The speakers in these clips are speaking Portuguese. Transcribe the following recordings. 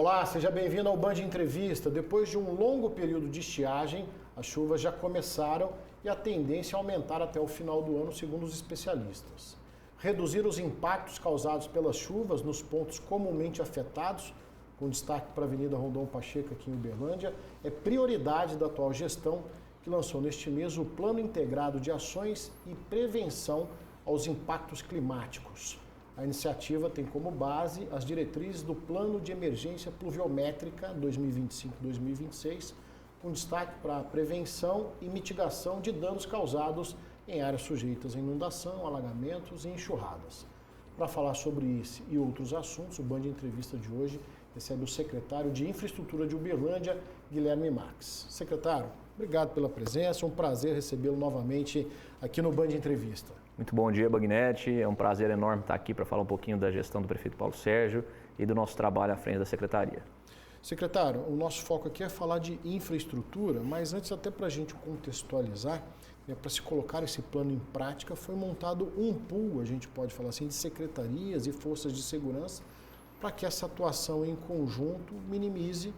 Olá, seja bem-vindo ao Band Entrevista. Depois de um longo período de estiagem, as chuvas já começaram e a tendência é aumentar até o final do ano, segundo os especialistas. Reduzir os impactos causados pelas chuvas nos pontos comumente afetados, com destaque para a Avenida Rondon Pacheco aqui em Uberlândia, é prioridade da atual gestão, que lançou neste mês o Plano Integrado de Ações e Prevenção aos Impactos Climáticos. A iniciativa tem como base as diretrizes do Plano de Emergência Pluviométrica 2025-2026, com destaque para a prevenção e mitigação de danos causados em áreas sujeitas a inundação, alagamentos e enxurradas. Para falar sobre esse e outros assuntos, o Band Entrevista de hoje recebe o secretário de Infraestrutura de Uberlândia, Guilherme Marques. Secretário, obrigado pela presença, um prazer recebê-lo novamente aqui no Band Entrevista. Muito bom dia, Bagnetti. É um prazer enorme estar aqui para falar um pouquinho da gestão do prefeito Paulo Sérgio e do nosso trabalho à frente da secretaria. Secretário, o nosso foco aqui é falar de infraestrutura, mas antes até para a gente contextualizar, para se colocar esse plano em prática, foi montado um pool, a gente pode falar assim, de secretarias e forças de segurança para que essa atuação em conjunto minimize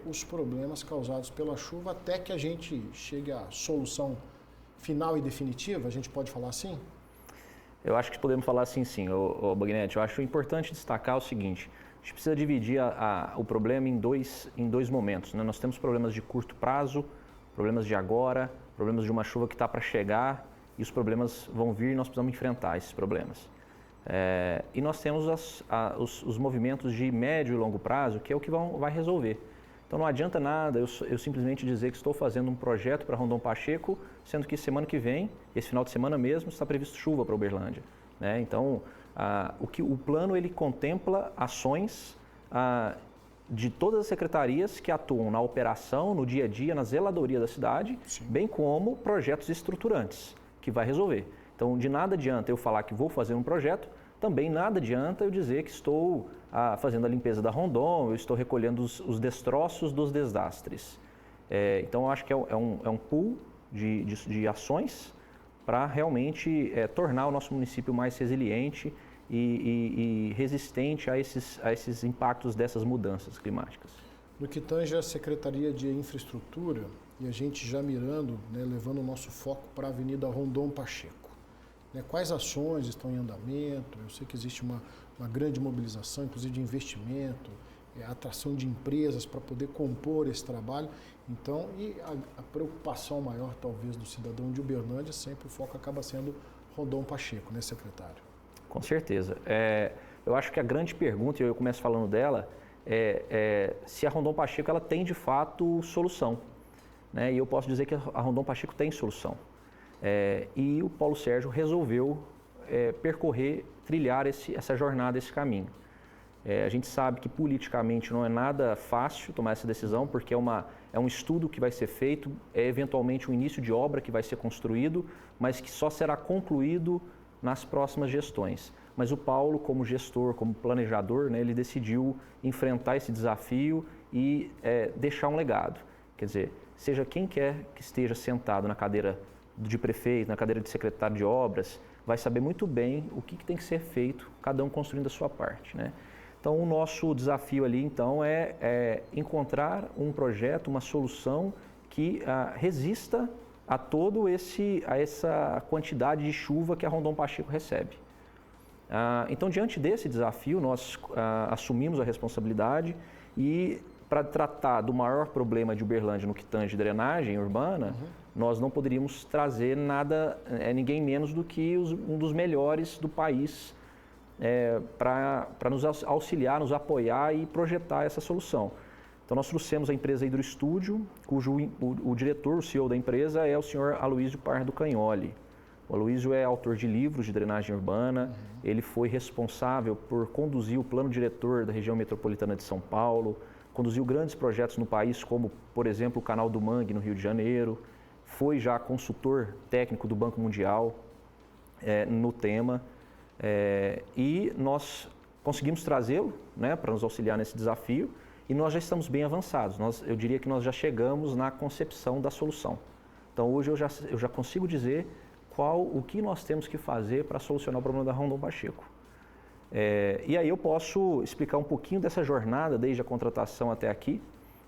os problemas causados pela chuva até que a gente chegue à solução final e definitiva, a gente pode falar assim? Eu acho que podemos falar assim sim, Bagnetti. Eu acho importante destacar o seguinte, a gente precisa dividir o problema em dois momentos, né? Nós temos problemas de curto prazo, problemas de agora, problemas de uma chuva que está para chegar e os problemas vão vir e nós precisamos enfrentar esses problemas. E nós temos os movimentos de médio e longo prazo, que é o que vai resolver. Então não adianta nada eu simplesmente dizer que estou fazendo um projeto para Rondon Pacheco, sendo que semana que vem, esse final de semana mesmo, está previsto chuva para Uberlândia, né? Então o plano ele contempla ações de todas as secretarias que atuam na operação, no dia a dia, na zeladoria da cidade, sim, bem como projetos estruturantes, que vai resolver. Então, de nada adianta eu falar que vou fazer um projeto, também nada adianta eu dizer que estou fazendo a limpeza da Rondon, eu estou recolhendo os destroços dos desastres. Então, eu acho que é um pool de ações para realmente tornar o nosso município mais resiliente e resistente a esses impactos dessas mudanças climáticas. No que tange a Secretaria de Infraestrutura, e a gente já mirando, né, levando o nosso foco para a Avenida Rondon Pacheco. Quais ações estão em andamento? Eu sei que existe uma grande mobilização, inclusive de investimento, atração de empresas para poder compor esse trabalho. Então, e a preocupação maior, talvez, do cidadão de Uberlândia, sempre o foco acaba sendo Rondon Pacheco, né, secretário? Com certeza. Eu acho que a grande pergunta, e eu começo falando dela, se a Rondon Pacheco ela tem de fato solução, né? E eu posso dizer que a Rondon Pacheco tem solução. E o Paulo Sérgio resolveu trilhar essa jornada, esse caminho. A gente sabe que politicamente não é nada fácil tomar essa decisão, porque é um estudo que vai ser feito, eventualmente um início de obra que vai ser construído, mas que só será concluído nas próximas gestões. Mas o Paulo, como gestor, como planejador, né, ele decidiu enfrentar esse desafio e deixar um legado. Quer dizer, seja quem quer que esteja sentado na cadeira de prefeito, na cadeira de secretário de obras, vai saber muito bem o que tem que ser feito, cada um construindo a sua parte, né? Então, o nosso desafio ali, então, é encontrar um projeto, uma solução que resista a essa quantidade de chuva que a Rondon Pacheco recebe. Então, diante desse desafio, nós assumimos a responsabilidade e, para tratar do maior problema de Uberlândia no que tange drenagem urbana, nós não poderíamos trazer ninguém menos do que um dos melhores do país para nos auxiliar, nos apoiar e projetar essa solução. Então, nós trouxemos a empresa Hidroestúdio, cujo o diretor, o CEO da empresa, é o senhor Aloísio Pardo Cagnoli. O Aloísio é autor de livros de drenagem urbana, ele foi responsável por conduzir o plano diretor da região metropolitana de São Paulo, conduziu grandes projetos no país, como, por exemplo, o Canal do Mangue, no Rio de Janeiro, foi já consultor técnico do Banco Mundial no tema, e nós conseguimos trazê-lo, né, para nos auxiliar nesse desafio, e nós já estamos bem avançados. Eu diria que nós já chegamos na concepção da solução. Então, hoje eu já consigo dizer o que nós temos que fazer para solucionar o problema da Rondon Pacheco. E aí eu posso explicar um pouquinho dessa jornada, desde a contratação até aqui,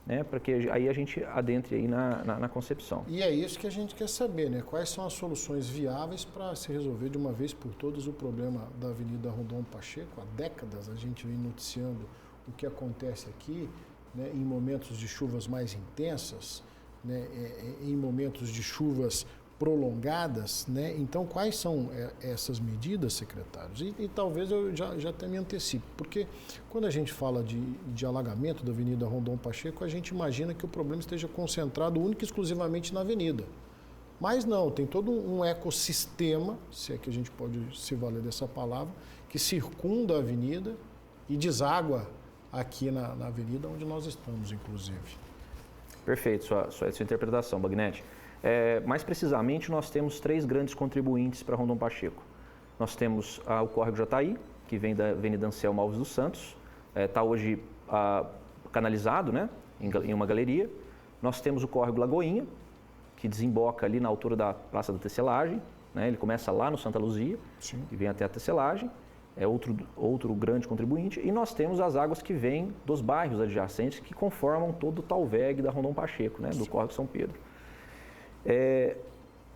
né, para que aí a gente adentre aí na concepção. E é isso que a gente quer saber, né? Quais são as soluções viáveis para se resolver de uma vez por todas o problema da Avenida Rondon Pacheco. Há décadas a gente vem noticiando o que acontece aqui, né, em momentos de chuvas mais intensas, né, em momentos de chuvas prolongadas, né? Então, quais são essas medidas, secretários? E talvez eu já até me antecipe, porque quando a gente fala de alagamento da Avenida Rondon Pacheco, a gente imagina que o problema esteja concentrado única e exclusivamente na avenida. Mas não, tem todo um ecossistema, se é que a gente pode se valer dessa palavra, que circunda a avenida e deságua aqui na avenida onde nós estamos, inclusive. Perfeito, sua interpretação, Bagnetti. Mais precisamente, nós temos 3 grandes contribuintes para Rondon Pacheco. Nós temos o córrego Jataí, que vem da Avenida Anselmo Alves dos Santos, está hoje canalizado, né, em uma galeria. Nós temos o córrego Lagoinha, que desemboca ali na altura da Praça da Tecelagem, né, ele começa lá no Santa Luzia. Sim. E vem até a Tecelagem, é outro grande contribuinte. E nós temos as águas que vêm dos bairros adjacentes, que conformam todo o Talveg da Rondon Pacheco, né, do córrego São Pedro.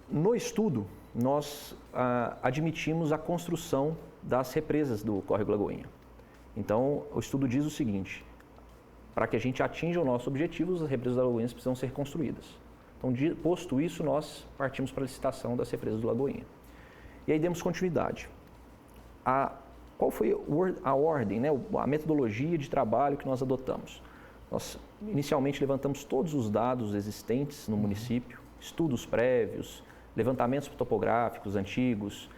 No estudo, nós admitimos a construção das represas do córrego Lagoinha. Então, o estudo diz o seguinte: para que a gente atinja o nosso objetivo, as represas da Lagoinha precisam ser construídas. Então, posto isso, nós partimos para a licitação das represas do Lagoinha. E aí demos continuidade. Qual foi a ordem, né, a metodologia de trabalho que nós adotamos? Nós, inicialmente, levantamos todos os dados existentes no município, estudos prévios, levantamentos topográficos antigos,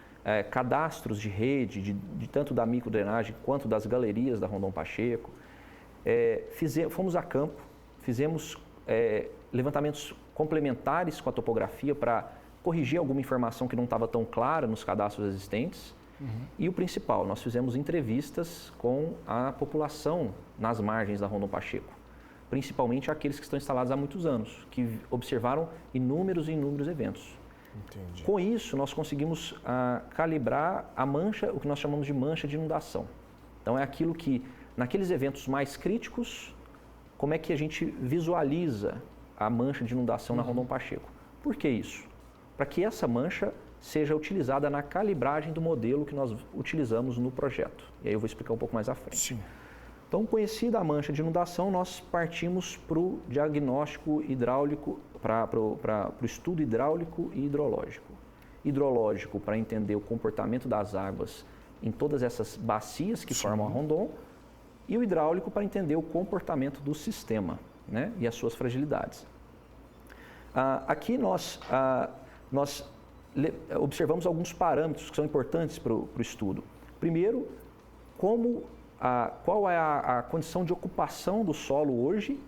cadastros de rede, de tanto da microdrenagem quanto das galerias da Rondon Pacheco. Fomos a campo, fizemos levantamentos complementares com a topografia para corrigir alguma informação que não estava tão clara nos cadastros existentes. E o principal, nós fizemos entrevistas com a população nas margens da Rondon Pacheco, principalmente aqueles que estão instalados há muitos anos, que observaram inúmeros eventos. Entendi. Com isso, nós conseguimos calibrar a mancha, o que nós chamamos de mancha de inundação. Então, é aquilo que, naqueles eventos mais críticos, como é que a gente visualiza a mancha de inundação na Rondon Pacheco. Por que isso? Para que essa mancha seja utilizada na calibragem do modelo que nós utilizamos no projeto. E aí eu vou explicar um pouco mais à frente. Sim. Então, conhecida a mancha de inundação, nós partimos para o diagnóstico hidráulico, para o estudo hidráulico e hidrológico. Hidrológico para entender o comportamento das águas em todas essas bacias que formam a Rondon, e o hidráulico para entender o comportamento do sistema, né, e as suas fragilidades. Aqui nós observamos alguns parâmetros que são importantes para o estudo. Primeiro, qual é a condição de ocupação do solo hoje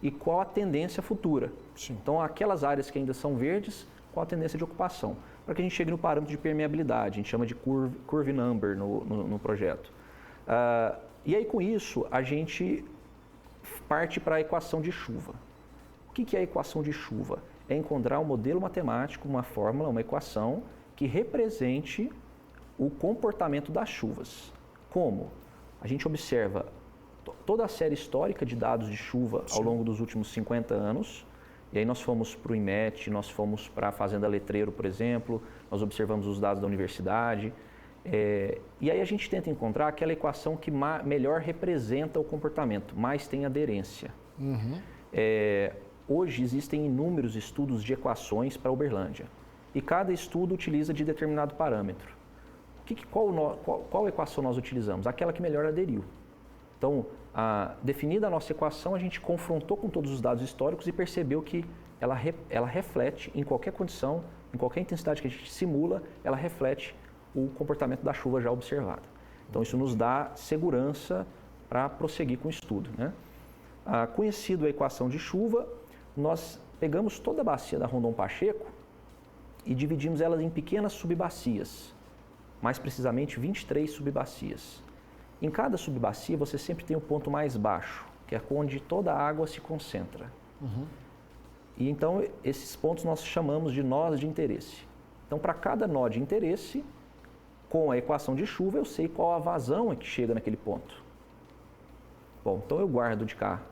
e qual a tendência futura. Sim. Então, aquelas áreas que ainda são verdes, qual a tendência de ocupação. Para que a gente chegue no parâmetro de permeabilidade, a gente chama de curve number no projeto. E aí, com isso, a gente parte para a equação de chuva. O que é a equação de chuva? É encontrar um modelo matemático, uma fórmula, uma equação que represente o comportamento das chuvas. Como? A gente observa toda a série histórica de dados de chuva ao longo dos últimos 50 anos, e aí nós fomos para o IMET, nós fomos para a Fazenda Letreiro, por exemplo, nós observamos os dados da universidade, e aí a gente tenta encontrar aquela equação que melhor representa o comportamento, mais tem aderência. Hoje existem inúmeros estudos de equações para Uberlândia, e cada estudo utiliza de determinado parâmetro. Qual equação nós utilizamos? Aquela que melhor aderiu. Então, definida a nossa equação, a gente confrontou com todos os dados históricos e percebeu que ela reflete, em qualquer condição, em qualquer intensidade que a gente simula, ela reflete o comportamento da chuva já observada. Então, isso nos dá segurança para prosseguir com o estudo, né? Conhecido a equação de chuva, nós pegamos toda a bacia da Rondon Pacheco e dividimos ela em pequenas subbacias, mais precisamente 23 subbacias. Em cada subbacia você sempre tem o ponto mais baixo, que é onde toda a água se concentra. E então esses pontos nós chamamos de nós de interesse. Então, para cada nó de interesse, Com a equação de chuva, eu sei qual a vazão é que chega naquele ponto. Bom, então eu guardo de cá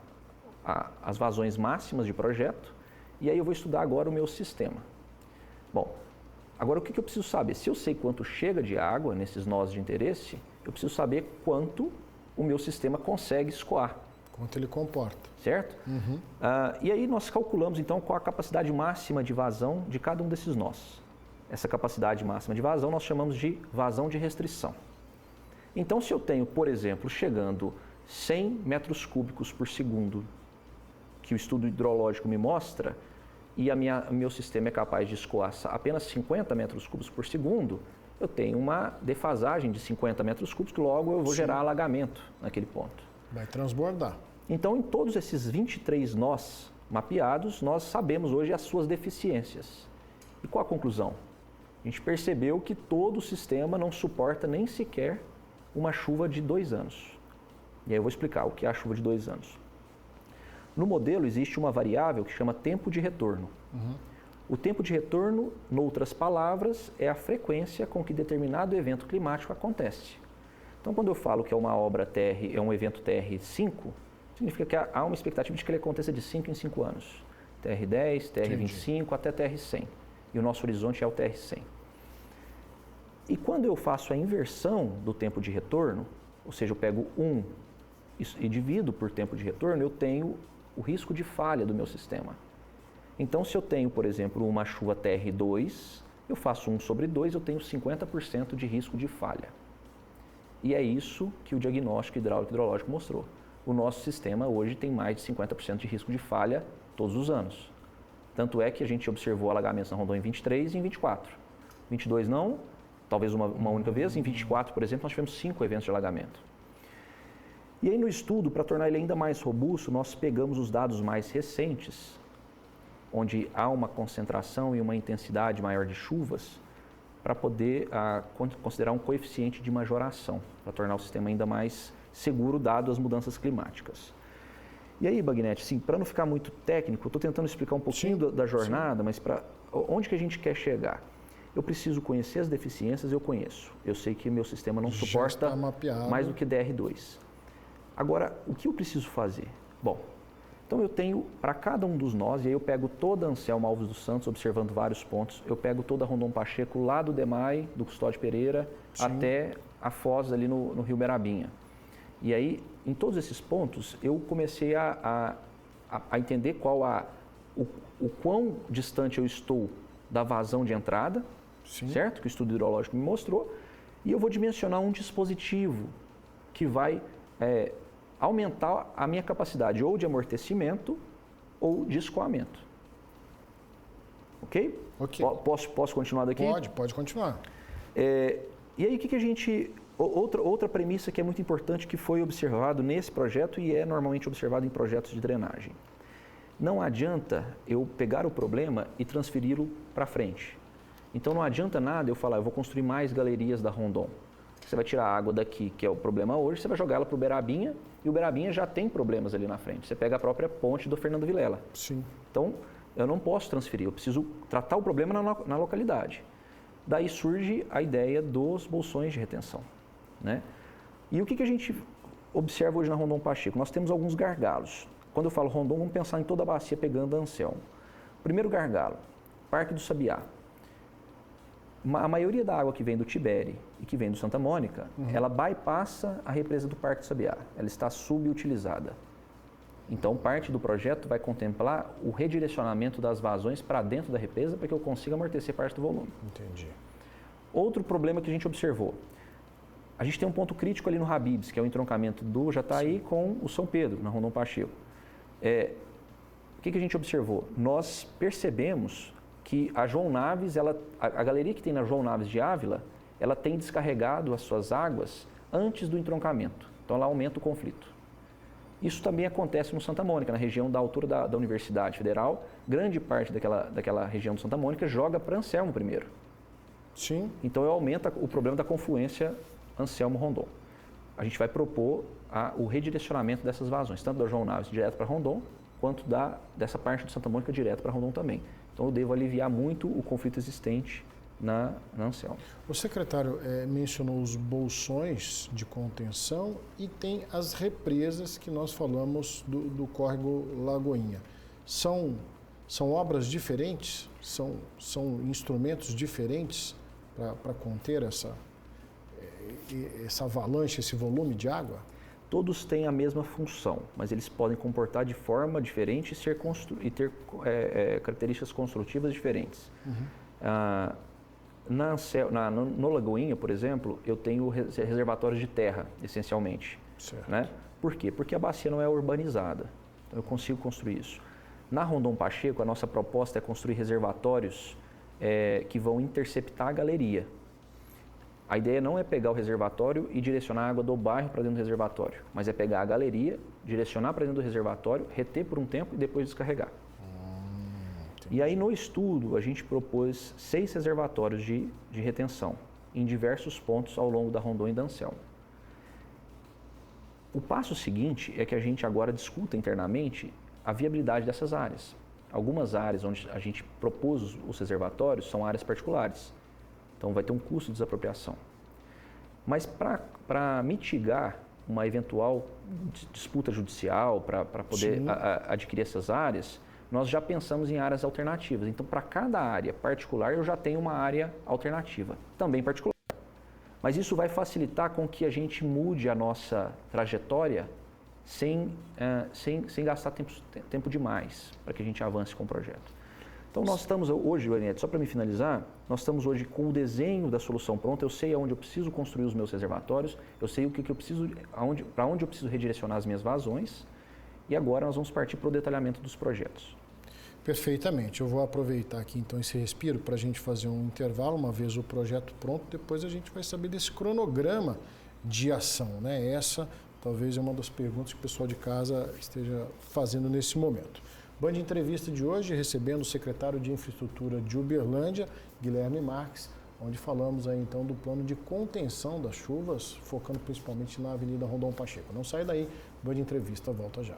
as vazões máximas de projeto e aí eu vou estudar agora o meu sistema. Bom, agora o que eu preciso saber? Se eu sei quanto chega de água nesses nós de interesse, eu preciso saber quanto o meu sistema consegue escoar. Quanto ele comporta. Certo? Uhum. E aí nós calculamos então qual a capacidade máxima de vazão de cada um desses nós. Essa capacidade máxima de vazão nós chamamos de vazão de restrição. Então se eu tenho, por exemplo, chegando 100 metros cúbicos por segundo, que o estudo hidrológico me mostra, e meu sistema é capaz de escoar apenas 50 metros cúbicos por segundo, eu tenho uma defasagem de 50 metros cúbicos, logo eu vou gerar alagamento naquele ponto. Vai transbordar. Então, em todos esses 23 nós mapeados, nós sabemos hoje as suas deficiências. E qual a conclusão? A gente percebeu que todo o sistema não suporta nem sequer uma chuva de 2 anos. E aí eu vou explicar o que é a chuva de 2 anos. No modelo existe uma variável que chama tempo de retorno. Uhum. O tempo de retorno, noutras palavras, é a frequência com que determinado evento climático acontece. Então, quando eu falo que é uma obra TR, é um evento TR5, significa que há uma expectativa de que ele aconteça de 5 em 5 anos. TR10, TR25 até TR100. E o nosso horizonte é o TR100. E quando eu faço a inversão do tempo de retorno, ou seja, eu pego 1 e divido por tempo de retorno, eu tenho o risco de falha do meu sistema. Então, se eu tenho, por exemplo, uma chuva TR2, eu faço 1 sobre 2, eu tenho 50% de risco de falha. E é isso que o diagnóstico hidráulico e hidrológico mostrou. O nosso sistema hoje tem mais de 50% de risco de falha todos os anos. Tanto é que a gente observou alagamentos na Rondon em 23 e em 24. 22 não, talvez uma única vez. Em 24, por exemplo, nós tivemos 5 eventos de alagamento. E aí no estudo, para tornar ele ainda mais robusto, nós pegamos os dados mais recentes, onde há uma concentração e uma intensidade maior de chuvas, para poder considerar um coeficiente de majoração, para tornar o sistema ainda mais seguro, dado as mudanças climáticas. E aí, Bagnetti, assim, para não ficar muito técnico, eu estou tentando explicar um pouquinho da jornada, mas para onde que a gente quer chegar? Eu preciso conhecer as deficiências, eu conheço. Eu sei que meu sistema não suporta mais do que DR2. Agora, o que eu preciso fazer? Bom, então eu tenho para cada um dos nós, e aí eu pego toda a Anselmo Alves dos Santos, observando vários pontos, eu pego toda a Rondon Pacheco lá do DEMAI, do Custódio Pereira, até a foz ali no Rio Berabinha. E aí, em todos esses pontos, eu comecei a entender o quão distante eu estou da vazão de entrada, certo? Que o estudo hidrológico me mostrou, e eu vou dimensionar um dispositivo que vai aumentar a minha capacidade ou de amortecimento ou de escoamento. Ok? Ok. Posso continuar daqui? Pode continuar. E aí o que a gente... Outra premissa que é muito importante que foi observado nesse projeto e é normalmente observado em projetos de drenagem. Não adianta eu pegar o problema e transferi-lo para frente. Então não adianta nada eu falar, eu vou construir mais galerias da Rondon. Você vai tirar a água daqui, que é o problema hoje, você vai jogar ela para o Berabinha, e o Berabinha já tem problemas ali na frente. Você pega a própria ponte do Fernando Vilela. Sim. Então, eu não posso transferir, eu preciso tratar o problema na localidade. Daí surge a ideia dos bolsões de retenção, né? E o que a gente observa hoje na Rondon Pacheco? Nós temos alguns gargalos. Quando eu falo Rondon, vamos pensar em toda a bacia pegando a Anselmo. Primeiro gargalo, Parque do Sabiá. A maioria da água que vem do Tibere e que vem do Santa Mônica, ela bypassa a represa do Parque do Sabiá. Ela está subutilizada. Então, parte do projeto vai contemplar o redirecionamento das vazões para dentro da represa para que eu consiga amortecer parte do volume. Entendi. Outro problema que a gente observou. A gente tem um ponto crítico ali no Habibs, que é o entroncamento do Jataí com o São Pedro, na Rondon Pacheco. O que a gente observou? Nós percebemos que a João Naves, a galeria que tem na João Naves de Ávila, ela tem descarregado as suas águas antes do entroncamento. Então, ela aumenta o conflito. Isso também acontece no Santa Mônica, na região da altura da Universidade Federal. Grande parte daquela região do Santa Mônica joga para Anselmo primeiro. Sim. Então, aumenta o problema da confluência Anselmo-Rondon. A gente vai propor o redirecionamento dessas vazões, tanto da João Naves direto para Rondon, quanto dessa parte do Santa Mônica direto para Rondon também. Então, eu devo aliviar muito o conflito existente na Anselmo. O secretário mencionou os bolsões de contenção e tem as represas que nós falamos do córrego Lagoinha. São obras diferentes? São instrumentos diferentes para conter essa avalanche, esse volume de água? Todos têm a mesma função, mas eles podem comportar de forma diferente e ter características construtivas diferentes. No Lagoinha, por exemplo, eu tenho reservatórios de terra, essencialmente. Certo. Né? Por quê? Porque a bacia não é urbanizada, então eu consigo construir isso. Na Rondon Pacheco, a nossa proposta é construir reservatórios que vão interceptar a galeria. A ideia não é pegar o reservatório e direcionar a água do bairro para dentro do reservatório, mas é pegar a galeria, direcionar para dentro do reservatório, reter por um tempo e depois descarregar. E aí no estudo a gente propôs 6 reservatórios de retenção em diversos pontos ao longo da Rondon e da Anselmo. O passo seguinte é que a gente agora discuta internamente a viabilidade dessas áreas. Algumas áreas onde a gente propôs os reservatórios são áreas particulares. Então, vai ter um custo de desapropriação. Mas para mitigar uma eventual disputa judicial, para poder adquirir essas áreas, nós já pensamos em áreas alternativas. Então, para cada área particular, eu já tenho uma área alternativa, também particular. Mas isso vai facilitar com que a gente mude a nossa trajetória sem gastar tempo demais, para que a gente avance com o projeto. Então, nós estamos hoje, Lenete, só para me finalizar, nós estamos hoje com o desenho da solução pronta, eu sei aonde eu preciso construir os meus reservatórios, eu sei o que eu preciso, para onde eu preciso redirecionar as minhas vazões, e agora nós vamos partir para o detalhamento dos projetos. Perfeitamente. Eu vou aproveitar aqui então esse respiro para a gente fazer um intervalo, uma vez o projeto pronto, depois a gente vai saber desse cronograma de ação, né? Essa talvez é uma das perguntas que o pessoal de casa esteja fazendo nesse momento. Band Entrevista de hoje, recebendo o secretário de Infraestrutura de Uberlândia, Guilherme Marques, onde falamos aí então do plano de contenção das chuvas, focando principalmente na Avenida Rondon Pacheco. Não sai daí, Band Entrevista volta já.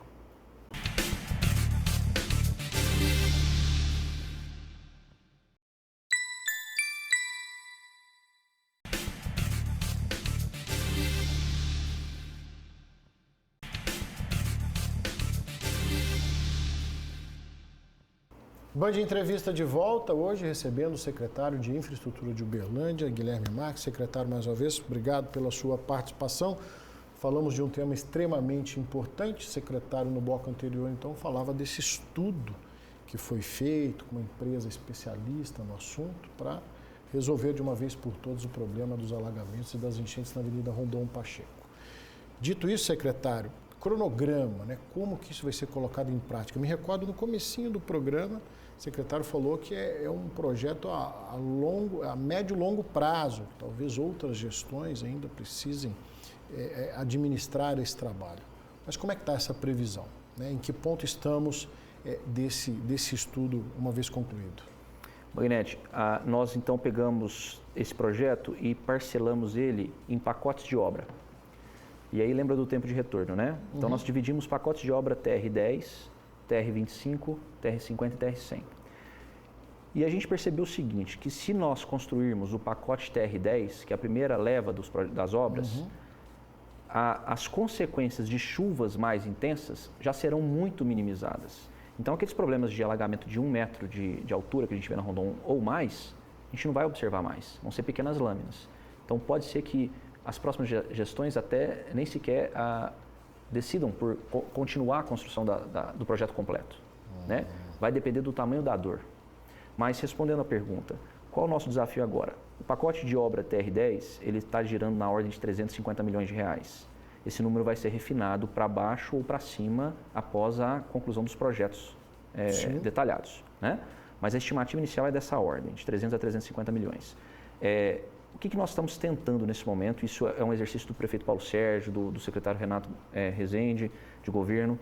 Band Entrevista de volta, hoje recebendo o secretário de Infraestrutura de Uberlândia, Guilherme Marques. Secretário, mais uma vez, obrigado pela sua participação. Falamos de um tema extremamente importante. O secretário, no bloco anterior, então, falava desse estudo que foi feito com uma empresa especialista no assunto para resolver de uma vez por todas o problema dos alagamentos e das enchentes na Avenida Rondon Pacheco. Dito isso, secretário, cronograma, né? Como que isso vai ser colocado em prática? Me recordo no comecinho do programa, o secretário falou que é um projeto a médio e longo prazo. Talvez outras gestões ainda precisem administrar esse trabalho. Mas como é que está essa previsão? Né? Em que ponto estamos desse estudo, uma vez concluído? Magnete, nós então pegamos esse projeto e parcelamos ele em pacotes de obra. E aí lembra do tempo de retorno, né? Então nós dividimos pacotes de obra TR10, TR25, TR50 e TR100. E a gente percebeu o seguinte, que se nós construirmos o pacote TR10, que é a primeira leva das obras, as consequências de chuvas mais intensas já serão muito minimizadas. Então aqueles problemas de alagamento de 1 metro de altura que a gente vê na Rondon ou mais, a gente não vai observar mais, vão ser pequenas lâminas. Então pode ser que as próximas gestões até nem sequer decidam por continuar a construção do projeto completo. Né? Vai depender do tamanho da dor. Mas respondendo à pergunta, qual é o nosso desafio agora? O pacote de obra TR10, ele está girando na ordem de 350 milhões de reais. Esse número vai ser refinado para baixo ou para cima após a conclusão dos projetos detalhados. Né? Mas a estimativa inicial é dessa ordem, de 300 a 350 milhões. O que nós estamos tentando nesse momento? Isso é um exercício do prefeito Paulo Sérgio, do secretário Renato Rezende, de governo,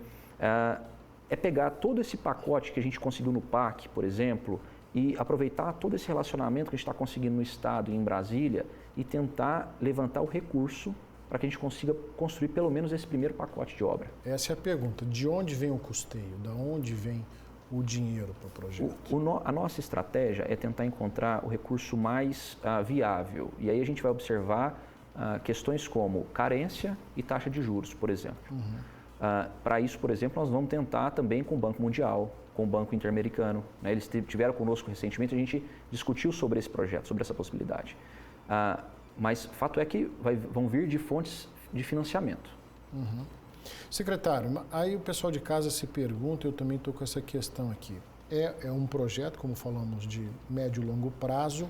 é pegar todo esse pacote que a gente conseguiu no PAC, por exemplo, e aproveitar todo esse relacionamento que a gente está conseguindo no Estado e em Brasília e tentar levantar o recurso para que a gente consiga construir pelo menos esse primeiro pacote de obra. Essa é a pergunta. De onde vem o custeio? De onde vem o dinheiro para o projeto? A nossa estratégia é tentar encontrar o recurso mais viável. E aí a gente vai observar questões como carência e taxa de juros, por exemplo. Para isso, por exemplo, nós vamos tentar também com o Banco Mundial, com o Banco Interamericano. Né? Eles estiveram conosco recentemente, a gente discutiu sobre esse projeto, sobre essa possibilidade. Mas fato é que vão vir de fontes de financiamento. Secretário, aí o pessoal de casa se pergunta, eu também estou com essa questão aqui. É um projeto, como falamos, de médio e longo prazo,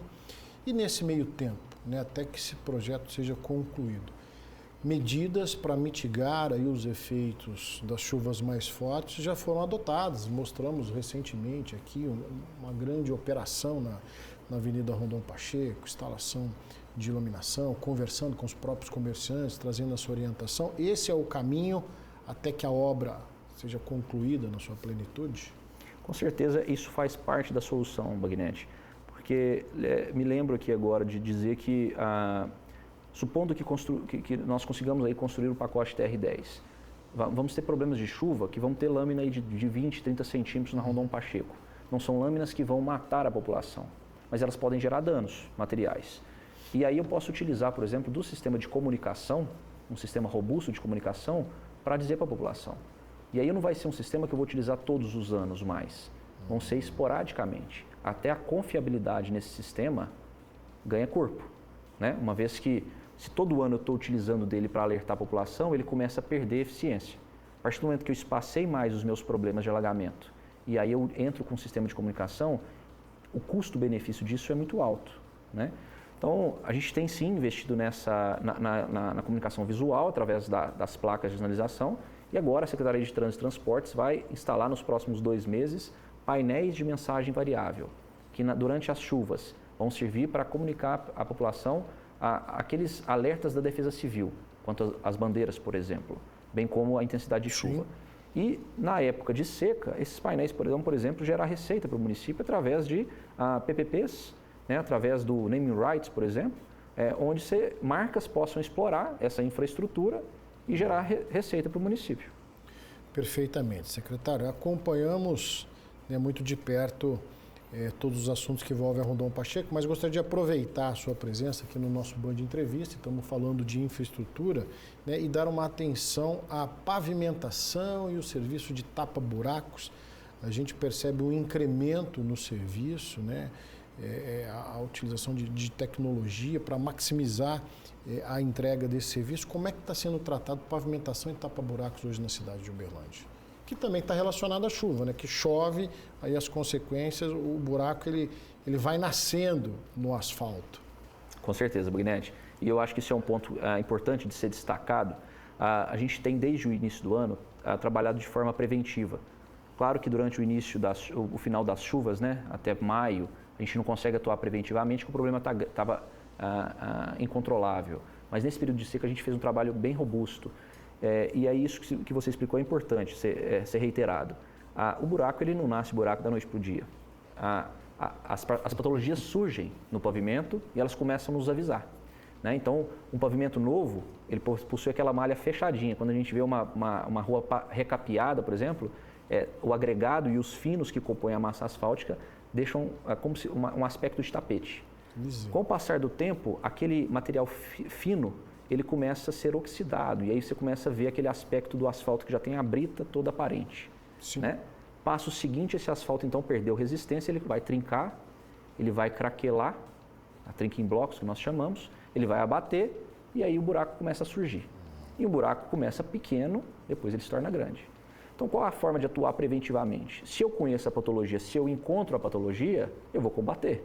e nesse meio tempo, né, até que esse projeto seja concluído, medidas para mitigar aí os efeitos das chuvas mais fortes já foram adotadas. Mostramos recentemente aqui uma grande operação na Avenida Rondon Pacheco, instalação de iluminação, conversando com os próprios comerciantes, trazendo essa orientação. Esse é o caminho até que a obra seja concluída na sua plenitude? Com certeza isso faz parte da solução, Bagnetti, porque me lembro aqui agora de dizer que, supondo que nós consigamos aí construir o pacote TR10, vamos ter problemas de chuva que vão ter lâmina aí de 20, 30 centímetros na Rondon Pacheco. Não são lâminas que vão matar a população, mas elas podem gerar danos materiais. E aí eu posso utilizar, por exemplo, do sistema de comunicação, um sistema robusto de comunicação, para dizer para a população. E aí não vai ser um sistema que eu vou utilizar todos os anos mais, vão ser esporadicamente. Até a confiabilidade nesse sistema ganha corpo, né? Uma vez que, se todo ano eu estou utilizando dele para alertar a população, ele começa a perder eficiência. A partir do momento que eu espacei mais os meus problemas de alagamento, e aí eu entro com um sistema de comunicação, o custo-benefício disso é muito alto, né? Então, a gente tem sim investido na comunicação visual, através das placas de sinalização, e agora a Secretaria de Trânsito e Transportes vai instalar nos próximos 2 meses painéis de mensagem variável, que durante as chuvas vão servir para comunicar à população aqueles alertas da Defesa Civil, quanto às bandeiras, por exemplo, bem como a intensidade de chuva. Sim. E na época de seca, esses painéis poderão, por exemplo, gerar receita para o município através de PPPs, né, através do naming rights, por exemplo, onde marcas possam explorar essa infraestrutura e gerar receita para o município. Perfeitamente, secretário. Acompanhamos muito de perto todos os assuntos que envolvem a Rondon Pacheco, mas gostaria de aproveitar a sua presença aqui no nosso Band Entrevista, estamos falando de infraestrutura, né, e dar uma atenção à pavimentação e o serviço de tapa-buracos. A gente percebe um incremento no serviço, né, a utilização de tecnologia para maximizar a entrega desse serviço. Como é que está sendo tratado pavimentação e tapa-buracos hoje na cidade de Uberlândia? Que também está relacionado à chuva, né? Que chove, aí as consequências, o buraco ele vai nascendo no asfalto. Com certeza, Bagnetti. E eu acho que isso é um ponto importante de ser destacado. A gente tem, desde o início do ano, trabalhado de forma preventiva. Claro que durante o final das chuvas, né, até maio, a gente não consegue atuar preventivamente, porque o problema estava incontrolável. Mas nesse período de seca a gente fez um trabalho bem robusto. E aí isso que você explicou é importante ser reiterado. O buraco, ele não nasce buraco da noite para o dia. As patologias surgem no pavimento e elas começam a nos avisar, né? Então, um pavimento novo, ele possui aquela malha fechadinha. Quando a gente vê uma rua recapeada, por exemplo, o agregado e os finos que compõem a massa asfáltica deixam como se um aspecto de tapete. Com o passar do tempo, aquele material fino, ele começa a ser oxidado, e aí você começa a ver aquele aspecto do asfalto que já tem a brita toda aparente. Sim. Né? Passo seguinte, esse asfalto então perdeu resistência, ele vai trincar, ele vai craquelar, a trinca em blocos que nós chamamos, ele vai abater e aí o buraco começa a surgir. E o buraco começa pequeno, depois ele se torna grande. Então, qual a forma de atuar preventivamente? Se eu conheço a patologia, se eu encontro a patologia, eu vou combater.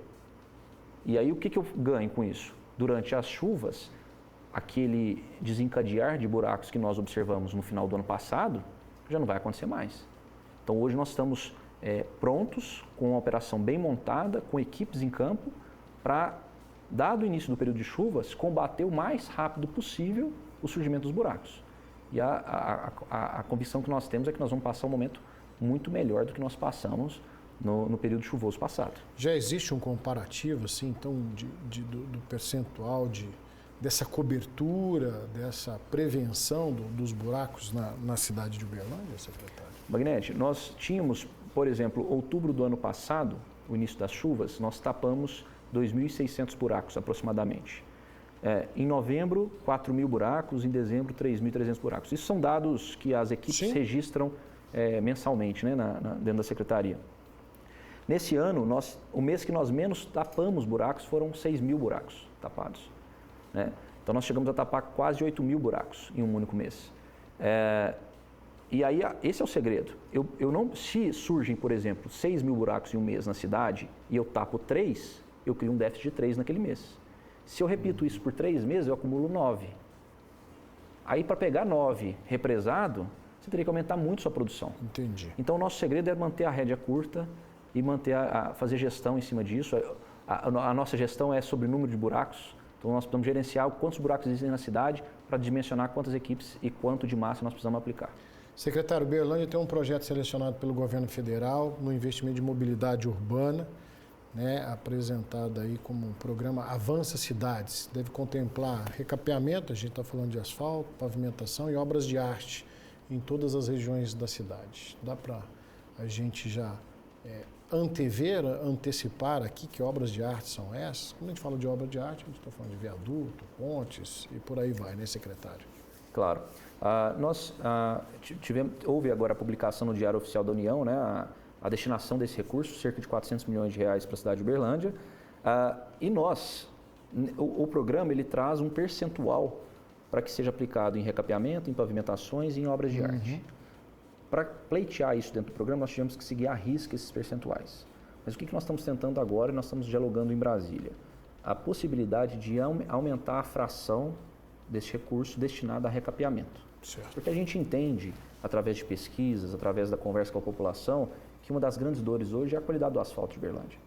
E aí o que eu ganho com isso? Durante as chuvas, aquele desencadear de buracos que nós observamos no final do ano passado, já não vai acontecer mais. Então hoje nós estamos prontos, com uma operação bem montada, com equipes em campo, para, dado o início do período de chuvas, combater o mais rápido possível o surgimento dos buracos. E a convicção que nós temos é que nós vamos passar um momento muito melhor do que nós passamos no período chuvoso passado. Já existe um comparativo, assim, então, do percentual dessa cobertura, dessa prevenção dos buracos na cidade de Uberlândia, secretário? Bagnetti, nós tínhamos por exemplo, outubro do ano passado, o início das chuvas, nós tapamos 2.600 buracos aproximadamente. Em novembro, 4.000 buracos, em dezembro, 3.300 buracos. Isso são dados que as equipes registram mensalmente, né, dentro da secretaria. Nesse ano, o mês que nós menos tapamos buracos foram 6.000 buracos tapados, né? Então nós chegamos a tapar quase 8.000 buracos em um único mês. E aí, esse é o segredo. Se surgem, por exemplo, 6.000 buracos em um mês na cidade e eu tapo 3, eu crio um déficit de 3 naquele mês. Se eu repito isso por 3 meses, eu acumulo 9. Aí, para pegar 9 represado, você teria que aumentar muito sua produção. Entendi. Então, o nosso segredo é manter a rédea curta e fazer gestão em cima disso. A nossa gestão é sobre o número de buracos. Então, nós precisamos gerenciar quantos buracos existem na cidade para dimensionar quantas equipes e quanto de massa nós precisamos aplicar. Secretário, Uberlândia tem um projeto selecionado pelo governo federal no investimento de mobilidade urbana, né, apresentado aí como um programa Avança Cidades. Deve contemplar recapeamento, a gente está falando de asfalto, pavimentação e obras de arte em todas as regiões da cidade. Dá para a gente já antecipar aqui que obras de arte são essas? Quando a gente fala de obra de arte, a gente está falando de viaduto, pontes e por aí vai, né, secretário? Claro. Houve agora a publicação no Diário Oficial da União, né, a destinação desse recurso, cerca de 400 milhões de reais para a cidade de Uberlândia. O programa ele traz um percentual para que seja aplicado em recapeamento, em pavimentações e em obras de arte. Para pleitear isso dentro do programa, nós tivemos que seguir à risca esses percentuais. Mas o que nós estamos tentando agora, e nós estamos dialogando em Brasília? A possibilidade de aumentar a fração desse recurso destinado a recapeamento. Certo. Porque a gente entende, através de pesquisas, através da conversa com a população, que uma das grandes dores hoje é a qualidade do asfalto de Uberlândia.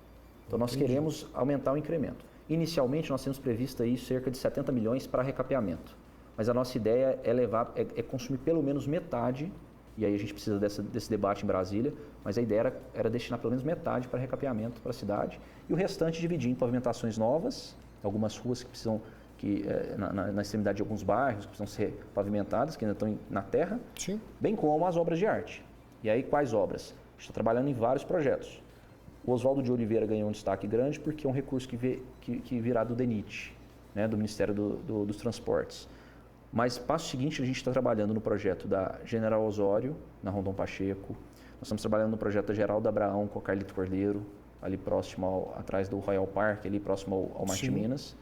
Então nós queremos aumentar o incremento. Inicialmente nós temos previsto aí cerca de 70 milhões para recapeamento. Mas a nossa ideia é consumir pelo menos metade, e aí a gente precisa desse debate em Brasília, mas a ideia era destinar pelo menos metade para recapeamento para a cidade e o restante dividir em pavimentações novas, algumas ruas que precisam, na extremidade de alguns bairros, que precisam ser pavimentadas, que ainda estão na terra, Sim. Bem como as obras de arte. E aí quais obras? A gente está trabalhando em vários projetos. O Oswaldo de Oliveira ganhou um destaque grande porque é um recurso que virá do DENIT, né, do Ministério dos Transportes. Mas, passo seguinte, a gente está trabalhando no projeto da General Osório, na Rondon Pacheco. Nós estamos trabalhando no projeto da Geraldo Abraão, com a Carlito Cordeiro, ali próximo, atrás do Royal Park, ali próximo ao Marte Minas.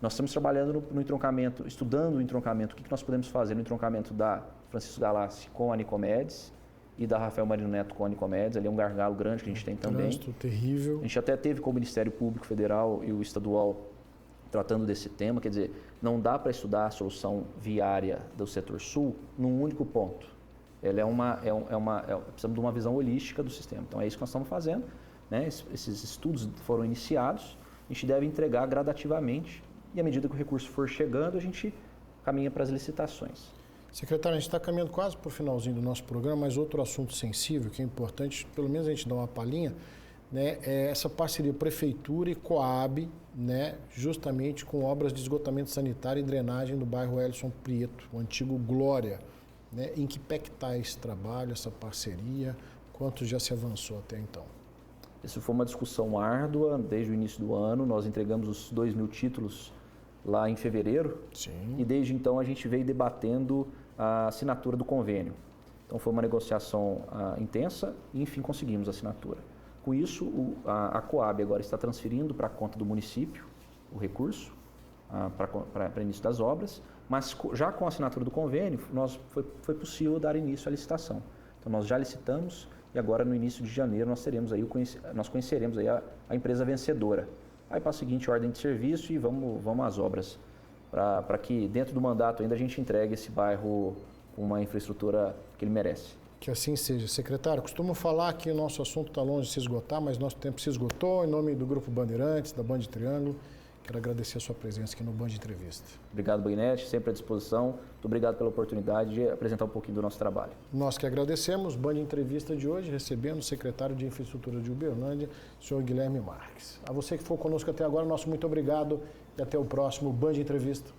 Nós estamos trabalhando no entroncamento, estudando o entroncamento, o que nós podemos fazer no entroncamento da Francisco Galassi com a Nicomedes e da Rafael Marino Neto com a Nicomedes. Ali é um gargalo grande que a gente tem também. Trânsito terrível. A gente até teve com o Ministério Público Federal e o Estadual tratando desse tema, quer dizer, não dá para estudar a solução viária do setor sul num único ponto. Ela precisamos de uma visão holística do sistema. Então é isso que nós estamos fazendo, né? Esses estudos foram iniciados, a gente deve entregar gradativamente e à medida que o recurso for chegando, a gente caminha para as licitações. Secretário, a gente está caminhando quase para o finalzinho do nosso programa, mas outro assunto sensível que é importante, pelo menos a gente dá uma palhinha, né, é essa parceria Prefeitura e Coab, né, justamente com obras de esgotamento sanitário e drenagem do bairro Elson Prieto, o antigo Glória. Né? Em que pé que está esse trabalho, essa parceria? Quanto já se avançou até então? Isso foi uma discussão árdua desde o início do ano. Nós entregamos os 2.000 títulos lá em fevereiro. Sim. E desde então a gente veio debatendo a assinatura do convênio. Então foi uma negociação intensa e enfim conseguimos a assinatura. Com isso, a Coab agora está transferindo para a conta do município o recurso para início das obras, mas já com a assinatura do convênio, foi possível dar início à licitação. Então nós já licitamos e agora no início de janeiro nós conheceremos aí a empresa vencedora. Aí para a seguinte ordem de serviço e vamos às obras, para que dentro do mandato ainda a gente entregue esse bairro com uma infraestrutura que ele merece. Que assim seja. Secretário, costumo falar que o nosso assunto está longe de se esgotar, mas nosso tempo se esgotou. Em nome do Grupo Bandeirantes, da Band Triângulo, quero agradecer a sua presença aqui no Band Entrevista. Obrigado, Boinete, sempre à disposição. Muito obrigado pela oportunidade de apresentar um pouquinho do nosso trabalho. Nós que agradecemos. Band Entrevista de hoje, recebendo o secretário de Infraestrutura de Uberlândia, o senhor Guilherme Marques. A você que for conosco até agora, nosso muito obrigado e até o próximo Band Entrevista.